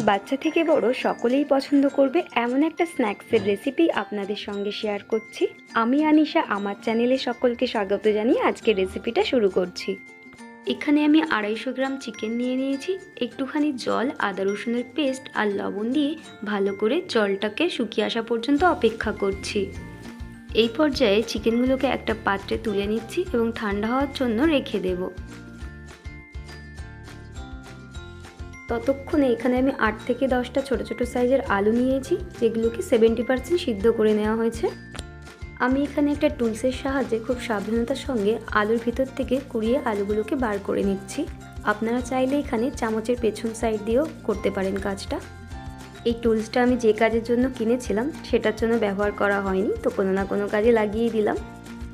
বাচ্চা থেকে বড় সকলেই পছন্দ করবে এমন একটা স্ন্যাক্সের রেসিপি আপনাদের সঙ্গে শেয়ার করছি। আমি আনিশা, আমার চ্যানেলে সকলকে স্বাগত জানিয়ে আজকের রেসিপিটা শুরু করছি। এখানে আমি 250 গ্রাম চিকেন নিয়ে নিয়েছি। একটুখানি জল, আদা রসুনের পেস্ট আর লবণ দিয়ে ভালো করে জলটাকে শুকিয়ে আসা পর্যন্ত অপেক্ষা করছি। এই পর্যায়ে চিকেনগুলোকে একটা পাত্রে তুলে নিচ্ছি এবং ঠান্ডা হওয়ার জন্য রেখে দেবো। ততক্ষণে এখানে আমি 8 থেকে 10টা ছোটো ছোটো সাইজের আলু নিয়েছি, যেগুলোকে 70% সিদ্ধ করে নেওয়া হয়েছে। আমি এখানে একটা টুলসের সাহায্যে খুব সাবধানতার সঙ্গে আলুর ভিতর থেকে কুড়িয়ে আলুগুলোকে বার করে নিচ্ছি। আপনারা চাইলে এখানে চামচের পেছন সাইড দিয়েও করতে পারেন কাজটা। এই টুলসটা আমি যে কাজের জন্য কিনেছিলাম সেটার জন্য ব্যবহার করা হয়নি, তো কোনো না কোনো কাজে লাগিয়ে দিলাম।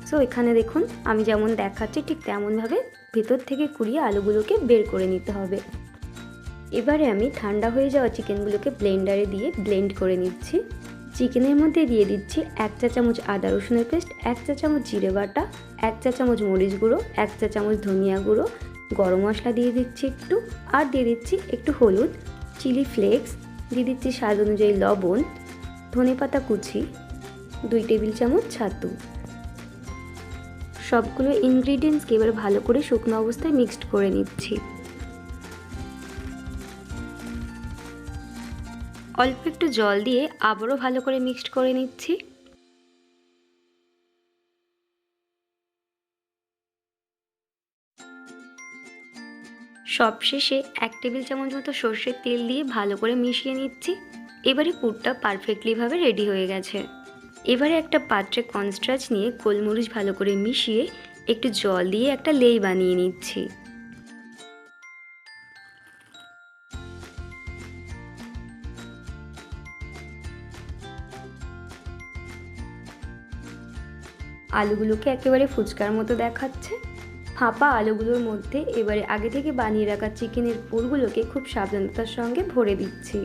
সো এখানে দেখুন আমি যেমন দেখাচ্ছি ঠিক তেমনভাবে ভেতর থেকে কুড়িয়ে আলুগুলোকে বের করে নিতে হবে। এবারে আমি ঠান্ডা হয়ে যাওয়া চিকেনগুলোকে ব্লেন্ডারে দিয়ে ব্লেন্ড করে নিচ্ছি। চিকেনের মধ্যে দিয়ে দিচ্ছি 1 চা চামচ আদা রসুনের পেস্ট, 1 চা চামচ জিরে বাটা, 1 চা চামচ মরিচ গুঁড়ো, 1 চা চামচ ধনিয়া গুঁড়ো, গরম মশলা দিয়ে দিচ্ছি একটু, আর দিয়ে দিচ্ছি একটু হলুদ, চিলি ফ্লেক্স, দিয়ে দিচ্ছি স্বাদ অনুযায়ী লবণ, ধনেপাতা কুচি, 2 টেবিল চামচ ছাতু। সবগুলো ইনগ্রিডিয়েন্টসকে এবার ভালো করে শুকনো অবস্থায় মিক্সড করে নিচ্ছি। অল্প একটু জল দিয়ে আবারও ভালো করে মিক্সড করে নিচ্ছি। সবশেষে 1 টেবিল চামচ মতো সর্ষের তেল দিয়ে ভালো করে মিশিয়ে নিচ্ছি। এবারে পুরটা পারফেক্টলিভাবে রেডি হয়ে গেছে। এবারে একটা পাত্রে কর্নস্টার্চ নিয়ে গোলমরিচ ভালো করে মিশিয়ে একটু জল দিয়ে একটা লেই বানিয়ে নিচ্ছি। আলুগুলোকে একেবারে ফুচকার মতো দেখাচ্ছে। ফাঁপা আলুগুলোর মধ্যে এবারে আগে থেকে বানিয়ে রাখা চিকেনের পুরগুলোকে খুব সাবধানতার সঙ্গে ভরে দিচ্ছি।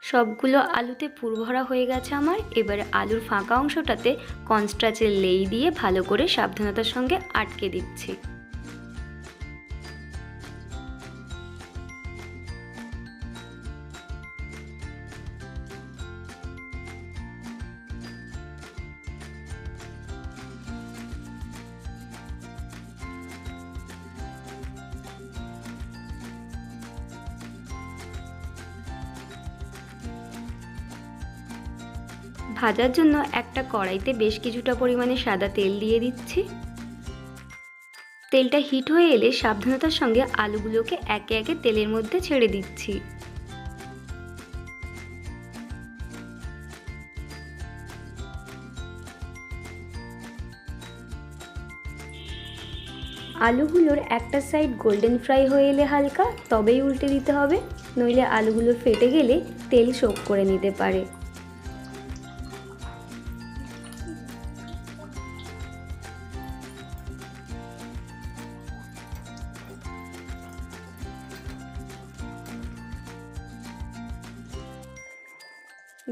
সবগুলো আলুতে পুর ভরা হয়ে গেছে আমার। এবারে আলুর ফাঁকা অংশটাতে কর্নস্টার্চের লেই দিয়ে ভালো করে সাবধানতার সঙ্গে আটকে দিচ্ছি। ভাজার জন্য একটা কড়াইতে বেশ কিছুটা পরিমাণে সাদা তেল দিয়ে দিচ্ছি। তেলটা হিট হয়ে এলে সাবধানতার সঙ্গে আলুগুলোকে একে একে তেলের মধ্যে ছেড়ে দিচ্ছি। আলুগুলোর একটা সাইড গোল্ডেন ফ্রাই হয়ে এলে হালকা তবেই উল্টে দিতে হবে, নইলে আলুগুলো ফেটে গেলে তেল সোক করে নিতে পারে।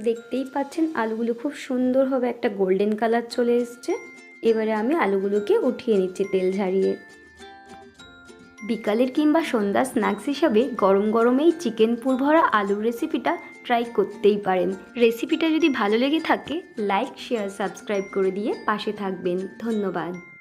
দেখতেই পাচ্ছেন আলুগুলো খুব সুন্দরভাবে একটা গোল্ডেন কালার চলে এসছে। এবারে আমি আলুগুলোকে উঠিয়ে নিচ্ছি তেল ঝারিয়ে। বিকালের কিংবা সন্ধ্যার স্ন্যাক্স হিসাবে গরম গরম এই চিকেন পুর ভরা আলুর রেসিপিটা ট্রাই করতেই পারেন। রেসিপিটা যদি ভালো লেগে থাকে লাইক শেয়ার সাবস্ক্রাইব করে দিয়ে পাশে থাকবেন। ধন্যবাদ।